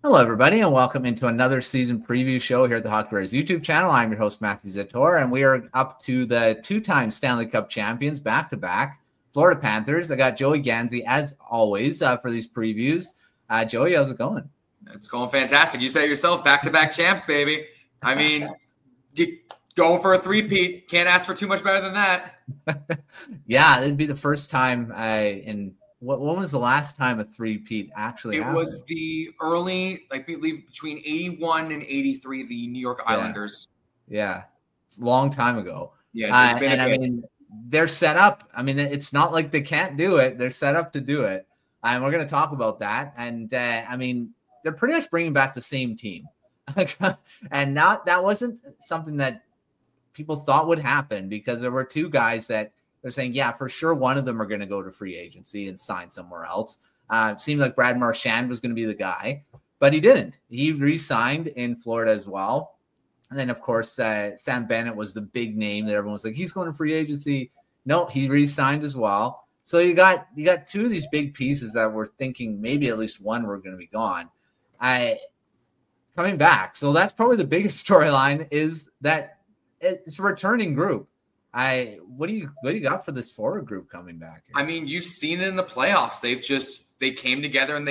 Hello, everybody, and welcome into another season preview show here at the Hockey Bears YouTube channel. I'm your host, Matthew Zator, and we are up to the two-time Stanley Cup champions back-to-back, Florida Panthers. I got Joey Ganzi, as always, for these previews. Joey, how's it going? It's going fantastic. You say it yourself, back-to-back champs, baby. I mean, going for a three-peat. Can't ask for too much better than that. Yeah, it'd be the first time in – when was the last time a three-peat actually happened? It was the early, I believe, between 81 and 83, the New York Islanders. Yeah. It's a long time ago. Yeah, it's been I mean, they're set up. I mean, it's not like they can't do it. They're set up to do it. And we're going to talk about that. And, I mean, they're pretty much bringing back the same team. And that wasn't something that people thought would happen because there were two guys that they're saying, yeah, for sure one of them are going to go to free agency and sign somewhere else. It seemed like Brad Marchand was going to be the guy, but he didn't. He re-signed in Florida as well. And then, of course, Sam Bennett was the big name that everyone was like, he's going to free agency. No, he re-signed as well. So you got two of these big pieces that we're thinking maybe at least one were going to be gone. Coming back. So that's probably the biggest storyline is that it's a returning group. What do you got for this forward group coming back here? I mean, you've seen it in the playoffs. They came together and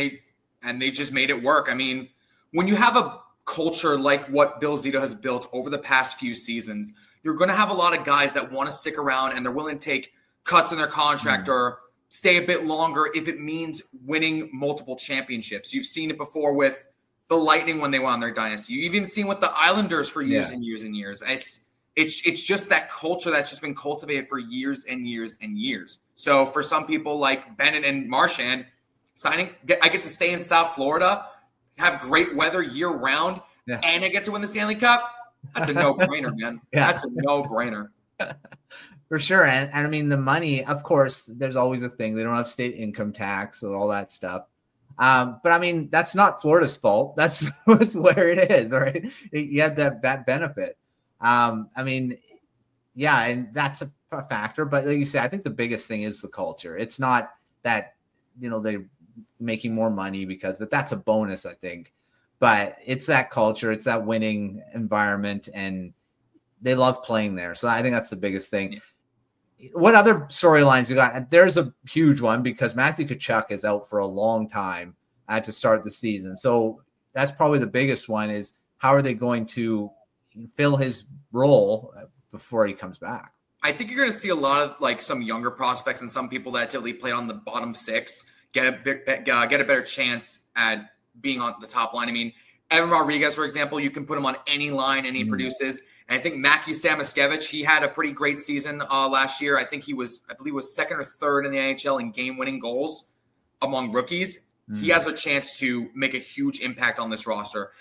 they just made it work. I mean, when you have a culture like what Bill Zito has built over the past few seasons, you're going to have a lot of guys that want to stick around and they're willing to take cuts in their contract or stay a bit longer if it means winning multiple championships. You've seen it before with the Lightning when they went on their dynasty. You've even seen with the Islanders for years and years and years. It's just that culture that's just been cultivated for years and years and years. So for some people like Bennett and Marchand, I get to stay in South Florida, have great weather year round, and I get to win the Stanley Cup. That's a no-brainer, man. That's a no-brainer. For sure. And I mean, the money, of course, there's always a thing. They don't have state income tax and all that stuff. But I mean, that's not Florida's fault. That's where it is, right? You have that benefit. I mean, yeah, and that's a factor. But like you say, I think the biggest thing is the culture. It's not that, they're making more money but that's a bonus, I think. But it's that culture. It's that winning environment, and they love playing there. So I think that's the biggest thing. Yeah. What other storylines you got? There's a huge one because Matthew Tkachuk is out for a long time to start the season. So that's probably the biggest one is how are they going to fill his role before he comes back? I think you're going to see a lot of some younger prospects and some people that typically played on the bottom six get a better chance at being on the top line. I mean, Evan Rodriguez, for example, you can put him on any line and he produces. And I think Mackie Samoskevich, he had a pretty great season last year. I believe he was second or third in the NHL in game-winning goals among rookies. He has a chance to make a huge impact on this roster.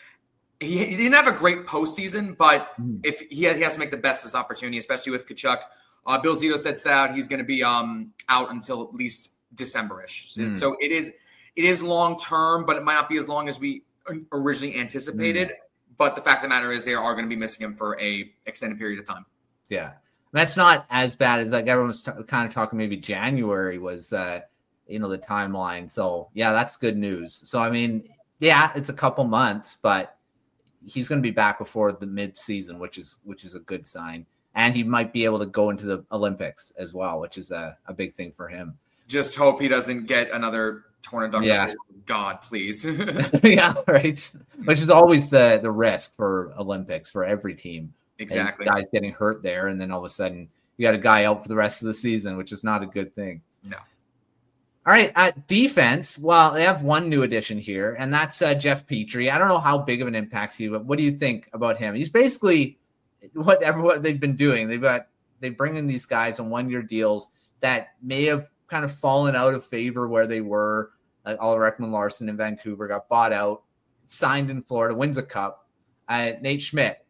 He didn't have a great postseason, but if he has to make the best of his opportunity, especially with Tkachuk. Bill Zito said he's going to be out until at least December-ish. So it is long-term, but it might not be as long as we originally anticipated. But the fact of the matter is they are going to be missing him for a extended period of time. Yeah. That's not as bad as everyone was kind of talking maybe January was, the timeline. So, yeah, that's good news. So, I mean, yeah, it's a couple months, but he's going to be back before the mid-season, which is a good sign. And he might be able to go into the Olympics as well, which is a big thing for him. Just hope he doesn't get another torn adductor. Yeah. God, please. Yeah, right. Which is always the risk for Olympics for every team. Exactly. Guys getting hurt there, and then all of a sudden you got a guy out for the rest of the season, which is not a good thing. No. All right, at defense, well, they have one new addition here, and that's Jeff Petrie. I don't know how big of an impact he, but what do you think about him? He's basically what they've been doing. They bring in these guys on one-year deals that may have kind of fallen out of favor where they were. Oliver Ekman-Larsson in Vancouver got bought out, signed in Florida, wins a cup. Nate Schmidt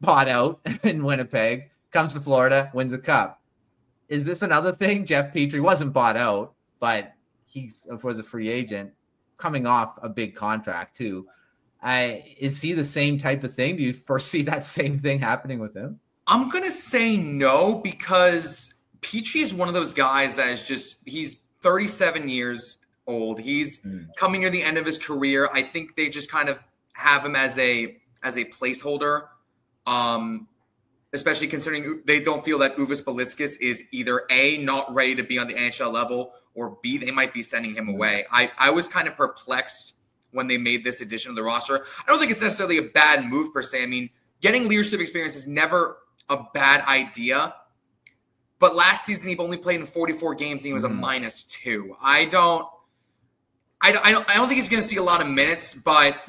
bought out in Winnipeg, comes to Florida, wins a cup. Is this another thing? Jeff Petrie wasn't bought out, but he was a free agent coming off a big contract too. Is he the same type of thing? Do you foresee that same thing happening with him? I'm going to say no, because Petrie is one of those guys that is he's 37 years old. He's coming near the end of his career. I think they just kind of have him as a placeholder, especially considering they don't feel that Uvis Belickis is either A, not ready to be on the NHL level, or B, they might be sending him away. I was kind of perplexed when they made this addition to the roster. I don't think it's necessarily a bad move per se. I mean, getting leadership experience is never a bad idea. But last season, he only played in 44 games and he was a -2. I don't think he's going to see a lot of minutes, but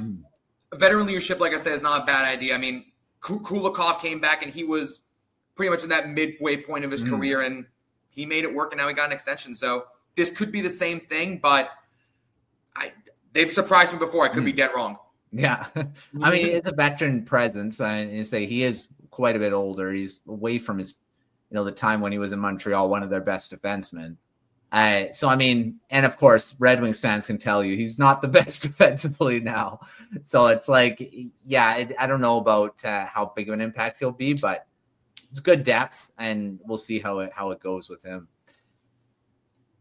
veteran leadership, like I said, is not a bad idea. I mean, Kulikov came back and he was pretty much in that midway point of his career, and he made it work, and now he got an extension. So this could be the same thing, but they've surprised me before. I could be dead wrong. Yeah. I mean, it's a veteran presence, and you say he is quite a bit older. He's away from his, the time when he was in Montreal, one of their best defensemen. So, I mean, and of course, Red Wings fans can tell you he's not the best defensively now. So it's like, yeah, I don't know about how big of an impact he'll be, but it's good depth, and we'll see how it goes with him.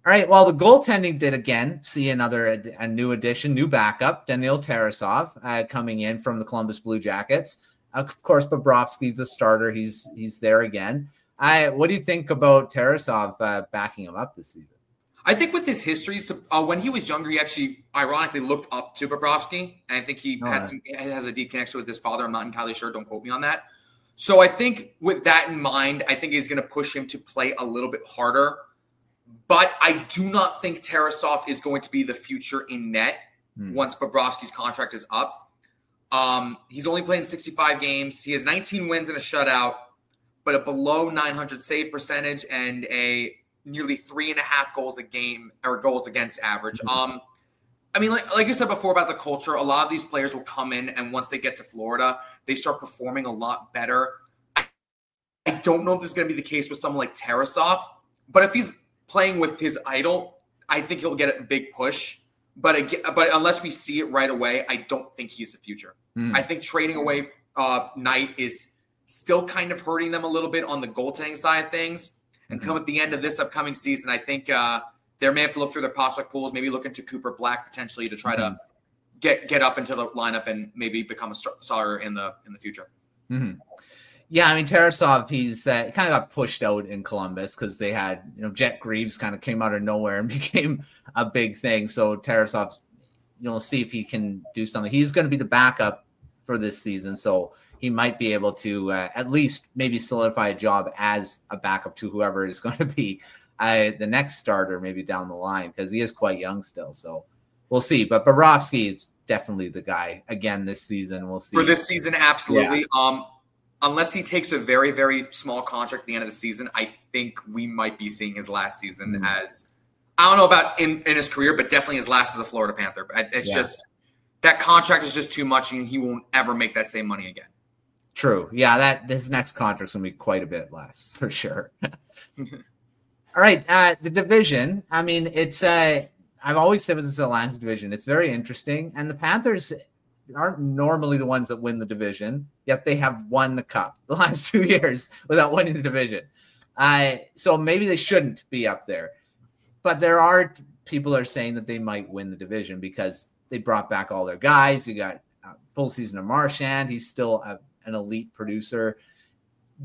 All right, well, the goaltending did again see a new addition, new backup, Daniil Tarasov, coming in from the Columbus Blue Jackets. Of course, Bobrovsky's the starter. He's there again. What do you think about Tarasov backing him up this season? I think with his history, when he was younger, he actually ironically looked up to Bobrovsky, and I think he has a deep connection with his father. I'm not entirely sure. Don't quote me on that. So I think with that in mind, I think he's going to push him to play a little bit harder. But I do not think Tarasov is going to be the future in net once Bobrovsky's contract is up. He's only playing 65 games. He has 19 wins and a shutout, but a below 900 save percentage and a nearly 3.5 goals a game or goals against average. I mean, like you said before about the culture, a lot of these players will come in, and once they get to Florida, they start performing a lot better. I don't know if this is going to be the case with someone like Tarasov, but if he's playing with his idol, I think he'll get a big push. But unless we see it right away, I don't think he's the future. I think trading away Knight is still kind of hurting them a little bit on the goaltending side of things. And come at the end of this upcoming season, I think they may have to look through their prospect pools, maybe look into Cooper Black potentially to try to get up into the lineup and maybe become a starter in the future. Yeah, I mean, Tarasov, he's kind of got pushed out in Columbus because they had, Jet Greaves kind of came out of nowhere and became a big thing. So Tarasov's, see if he can do something. He's going to be the backup for this season, so he might be able to at least maybe solidify a job as a backup to whoever is going to be the next starter maybe down the line, because he is quite young still. So we'll see. But Bobrovsky is definitely the guy again this season. We'll see. For this season, absolutely. Yeah. Unless he takes a very, very small contract at the end of the season, I think we might be seeing his last season as, I don't know about in his career, but definitely his last as a Florida Panther. It's just, that contract is just too much, and he won't ever make that same money again. True. Yeah, his next contract's going to be quite a bit less, for sure. All right, the division. I mean, it's I've always said with this Atlantic division, it's very interesting, and the Panthers aren't normally the ones that win the division, yet they have won the cup the last 2 years without winning the division. So maybe they shouldn't be up there. But there are people are saying that they might win the division because they brought back all their guys. You got a full season of Marchand. He's still an elite producer.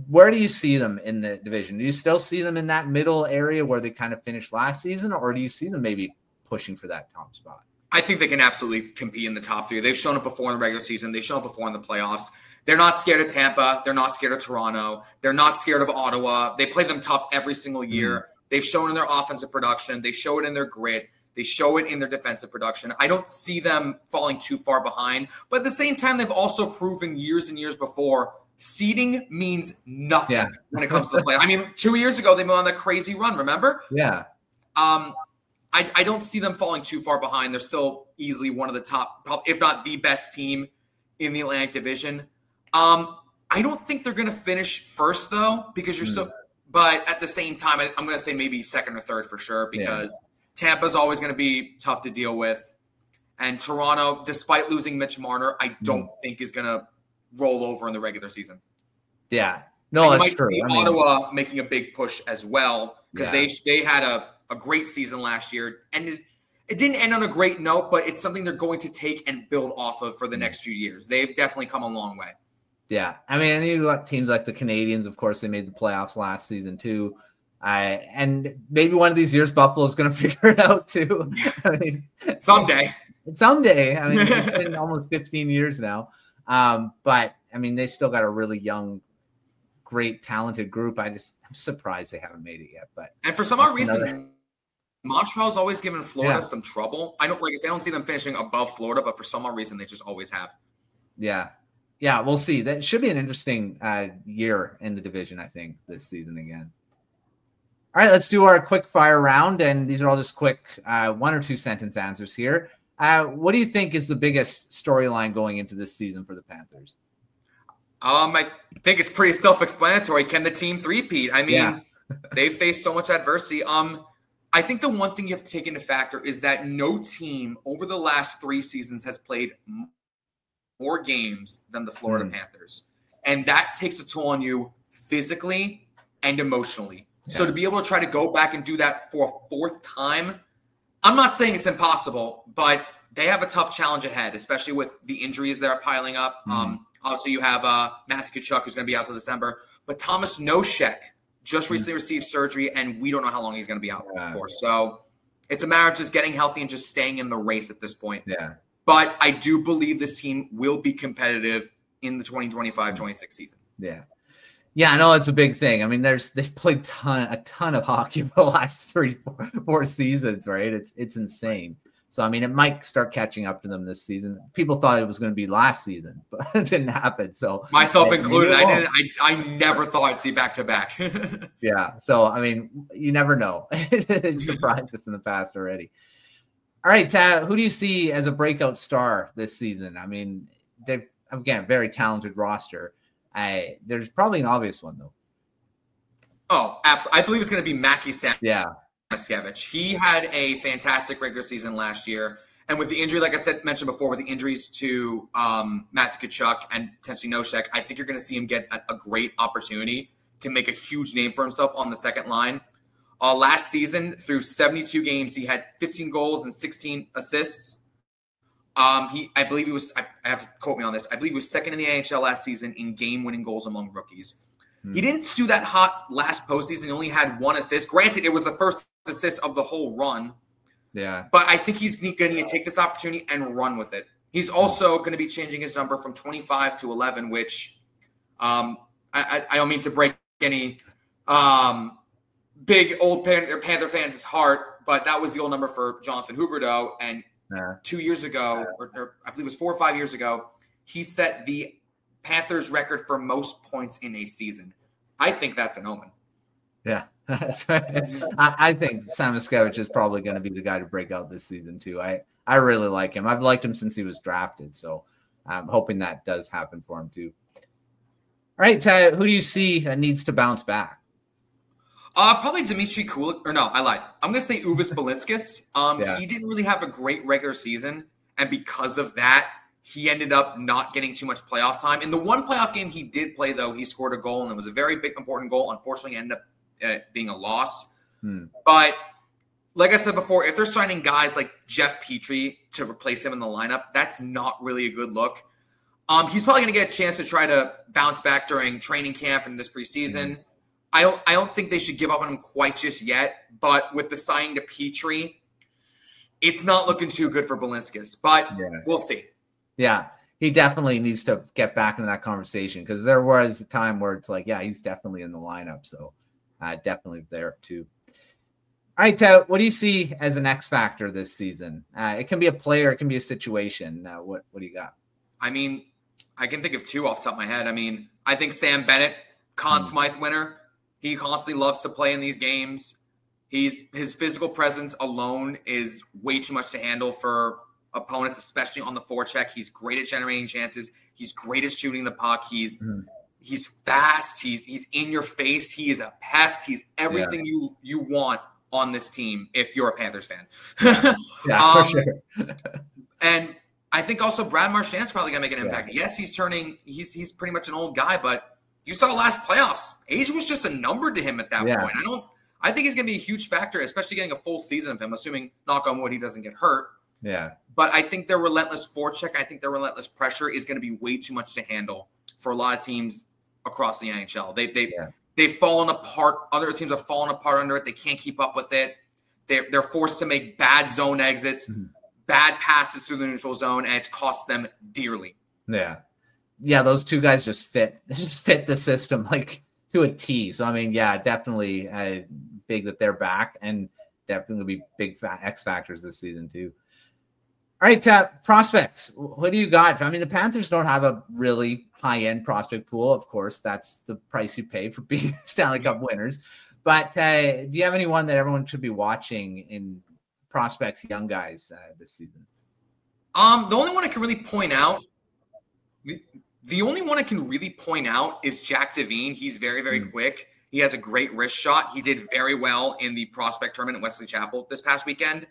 Where do you see them in the division? Do you still see them in that middle area where they kind of finished last season, or do you see them maybe pushing for that top spot? I think they can absolutely compete in the top three. They've shown it before in the regular season. They've shown it before in the playoffs. They're not scared of Tampa. They're not scared of Toronto. They're not scared of Ottawa. They play them tough every single year. They've shown in their offensive production. They show it in their grit. They show it in their defensive production. I don't see them falling too far behind. But at the same time, they've also proven years and years before seeding means nothing when it comes to the play. I mean, 2 years ago, they went on that crazy run, remember? Yeah. I don't see them falling too far behind. They're still easily one of the top, if not the best team in the Atlantic Division. I don't think they're going to finish first, though, because you're so – but at the same time, I'm going to say maybe second or third for sure, because Tampa's always going to be tough to deal with. And Toronto, despite losing Mitch Marner, I don't think is going to roll over in the regular season. Yeah. No, that's true. I mean, Ottawa making a big push as well, because they had a great season last year. And it didn't end on a great note, but it's something they're going to take and build off of for the next few years. They've definitely come a long way. Yeah. I mean, you got teams like the Canadians, of course, they made the playoffs last season too. And maybe one of these years, Buffalo's going to figure it out too. I mean, someday. I mean, it's been almost 15 years now. But I mean, they still got a really young, great, talented group. I'm surprised they haven't made it yet. And for some odd reason, Montreal's always given Florida some trouble. I don't see them finishing above Florida, but for some odd reason, they just always have. Yeah. Yeah, we'll see. That should be an interesting year in the division, I think, this season again. All right, let's do our quick fire round, and these are all just quick 1 or 2 sentence answers here. What do you think is the biggest storyline going into this season for the Panthers? I think it's pretty self-explanatory. Can the team three-peat? I mean, they've faced so much adversity. I think the one thing you have to take into factor is that no team over the last 3 seasons has played more games than the Florida Panthers. And that takes a toll on you physically and emotionally. Yeah. So to be able to try to go back and do that for a 4th time, I'm not saying it's impossible, but they have a tough challenge ahead, especially with the injuries that are piling up. Also, you have Matthew Zator, who's going to be out till December. But Thomas Nosek just recently received surgery, and we don't know how long he's going to be out for. So it's a matter of just getting healthy and just staying in the race at this point. Yeah. But I do believe this team will be competitive in the 2025-26 season. Yeah. Yeah, I know it's a big thing. I mean, they've played a ton of hockey for the last 3-4 seasons, right? It's insane. So, I mean, it might start catching up to them this season. People thought it was going to be last season, but it didn't happen. So myself included, I never thought I'd see back-to-back. Yeah. So, I mean, you never know. They've surprised us in the past already. All right, who do you see as a breakout star this season? I mean, they've, again, very talented roster. There's probably an obvious one, though. Oh, absolutely. I believe it's going to be Mackie Samoskevich. He had a fantastic regular season last year. And with the injury, like I mentioned before, with the injuries to Matthew Tkachuk and potentially Nosek, I think you're going to see him get a great opportunity to make a huge name for himself on the second line. Last season, through 72 games, he had 15 goals and 16 assists. I believe he was, I have to quote me on this, I believe he was second in the NHL last season in game-winning goals among rookies. He didn't do that hot last postseason. He only had 1 assist. Granted, it was the first assist of the whole run. Yeah. But I think he's going to take this opportunity and run with it. He's also going to be changing his number from 25 to 11, which I don't mean to break any big old Panther fans' heart, but that was the old number for Jonathan Huberdeau. And 2 years ago, or I believe it was 4 or 5 years ago, he set the Panthers record for most points in a season. I think that's an omen. Yeah. I think Samoskevich is probably going to be the guy to break out this season too. I really like him. I've liked him since he was drafted, so I'm hoping that does happen for him too. All right, who do you see that needs to bounce back? Probably Dmitry Kulik. Or no, I lied. I'm going to say Uvis Balinskis. He didn't really have a great regular season, and because of that, he ended up not getting too much playoff time. In the one playoff game he did play, though, he scored a goal, and it was a very big, important goal. Unfortunately, ended up being a loss. But like I said before, if they're signing guys like Jeff Petrie to replace him in the lineup, that's not really a good look. He's probably going to get a chance to try to bounce back during training camp and this preseason. I don't think they should give up on him quite just yet. But with the signing to Petrie, it's not looking too good for Balinskis. But we'll see. Yeah, he definitely needs to get back into that conversation because there was a time where it's like, yeah, he's definitely in the lineup. So definitely there too. All right, what do you see as an X factor this season? It can be a player, it can be a situation. What do you got? I mean, I can think of 2 off the top of my head. I mean, I think Sam Bennett, Conn Smythe winner. He constantly loves to play in these games. His physical presence alone is way too much to handle for opponents, especially on the forecheck. He's great at generating chances. He's great at shooting the puck. He's fast. He's in your face. He is a pest. He's everything you want on this team if you're a Panthers fan. For sure. And I think also Brad Marchand's probably going to make an impact. Yes, he's he's pretty much an old guy, but you saw last playoffs. Age was just a number to him at that point. I think he's going to be a huge factor, especially getting a full season of him, assuming, knock on wood, he doesn't get hurt. Yeah. But I think their relentless forecheck, I think their relentless pressure is going to be way too much to handle for a lot of teams across the NHL. They've fallen apart. Other teams have fallen apart under it. They can't keep up with it. They're forced to make bad zone exits, bad passes through the neutral zone, and it's cost them dearly. Yeah. Yeah, those two guys just fit the system like to a T. So, I mean, yeah, definitely big that they're back, and definitely be big X factors this season too. All right, prospects. What do you got? I mean, the Panthers don't have a really high-end prospect pool. Of course, that's the price you pay for being Stanley Cup winners. But do you have anyone that everyone should be watching in prospects, young guys this season? The only one I can really point out, the only one I can really point out is Jack Devine. He's very, very quick. He has a great wrist shot. He did very well in the prospect tournament at Wesley Chapel this past weekend.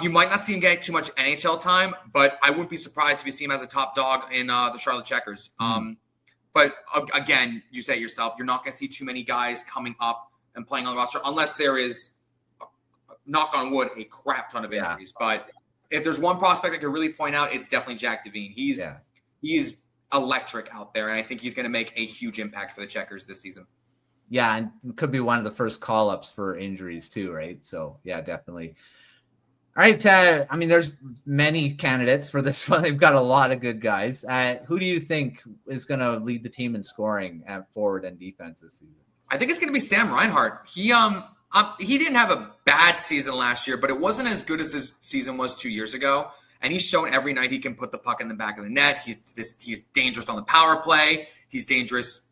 You might not see him getting too much NHL time, but I wouldn't be surprised if you see him as a top dog in the Charlotte Checkers. But again, you say it yourself, you're not going to see too many guys coming up and playing on the roster unless there is, knock on wood, a crap ton of injuries. But if there's one prospect I could really point out, it's definitely Jack Devine. He's electric out there, and I think he's going to make a huge impact for the Checkers this season. Yeah, and could be one of the first call-ups for injuries too, right? So, yeah, definitely. All right, I mean, there's many candidates for this one. They've got a lot of good guys. Who do you think is going to lead the team in scoring at forward and defense this season? I think it's going to be Sam Reinhart. He didn't have a bad season last year, but it wasn't as good as his season was 2 years ago. And he's shown every night he can put the puck in the back of the net. He's dangerous on the power play. He's dangerous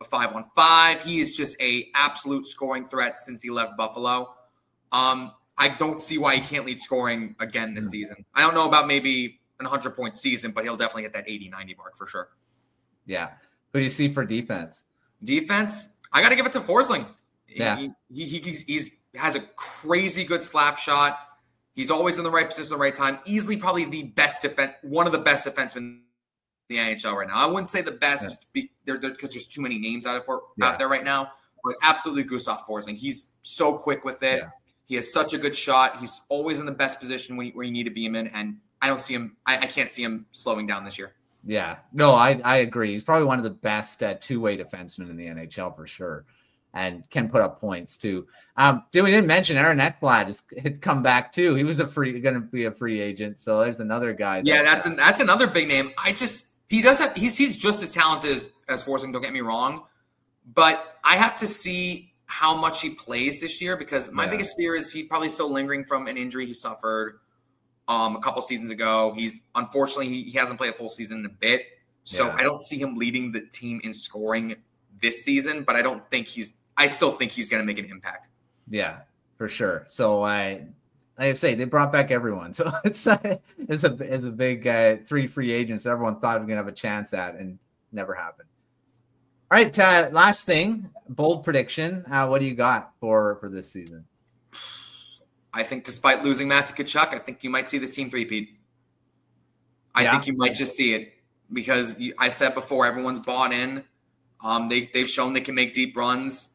5-on-5. He is just a absolute scoring threat since he left Buffalo. I don't see why he can't lead scoring again this season. I don't know about maybe an 100-point season, but he'll definitely hit that 80-90 mark for sure. Yeah. Who do you see for defense? Defense, I got to give it to Forsling. Yeah. He has a crazy good slap shot. He's always in the right position at the right time. Easily probably one of the best defensemen in the NHL right now. I wouldn't say the best because there's too many names out there right now, but absolutely Gustav Forsling. He's so quick with it. Yeah. He has such a good shot. He's always in the best position where you need to be him in, and I don't see him. I can't see him slowing down this year. Yeah, no, I agree. He's probably one of the best two-way defensemen in the NHL for sure, and can put up points too. We didn't mention Aaron Ekblad had come back too. He was going to be a free agent, so there's another guy. That's another big name. He's just as talented as Forsling. Don't get me wrong, but I have to see how much he plays this year, because my biggest fear is he's probably still lingering from an injury he suffered a couple seasons ago. Unfortunately he hasn't played a full season in a bit, so I don't see him leading the team in scoring this season. But I still think he's going to make an impact. Yeah, for sure. So like I say, they brought back everyone, so it's a big 3 free agents that everyone thought we were going to have a chance at, and never happened. All right, last thing, bold prediction. What do you got for this season? I think despite losing Matthew Tkachuk, I think you might see this team three-peat. I think you might just see it, because I said before, everyone's bought in. They've shown they can make deep runs.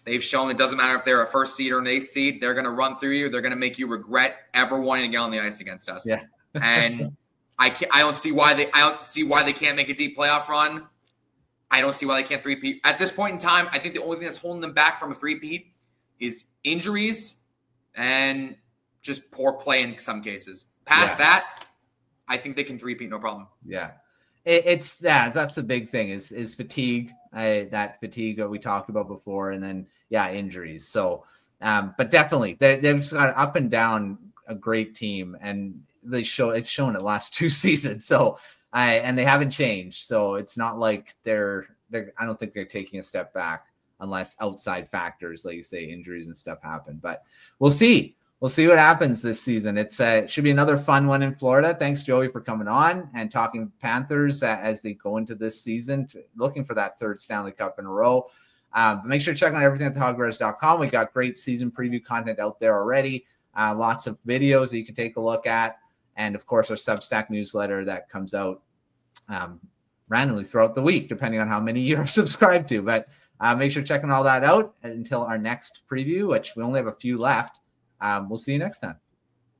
They've shown it doesn't matter if they're a first seed or an eighth seed. They're going to run through you. They're going to make you regret ever wanting to get on the ice against us. Yeah. And I don't see why they can't make a deep playoff run. I don't see why they can't three-peat. At this point in time, I think the only thing that's holding them back from a three-peat is injuries and just poor play in some cases. Past that, I think they can three-peat no problem. Yeah. That's the big thing is fatigue. That fatigue that we talked about before, and then injuries. So, but definitely they've just got up and down a great team, and they've shown it the last 2 seasons. So, and they haven't changed. So it's not like they're. I don't think they're taking a step back unless outside factors, like you say, injuries and stuff happen. But we'll see. We'll see what happens this season. It should be another fun one in Florida. Thanks, Joey, for coming on and talking Panthers as they go into this season, looking for that 3rd Stanley Cup in a row. But make sure to check out everything at thehogbears.com. We got great season preview content out there already. Lots of videos that you can take a look at. And, of course, our Substack newsletter that comes out randomly throughout the week, depending on how many you're subscribed to. But Make sure checking all that out until our next preview, which we only have a few left. We'll see you next time.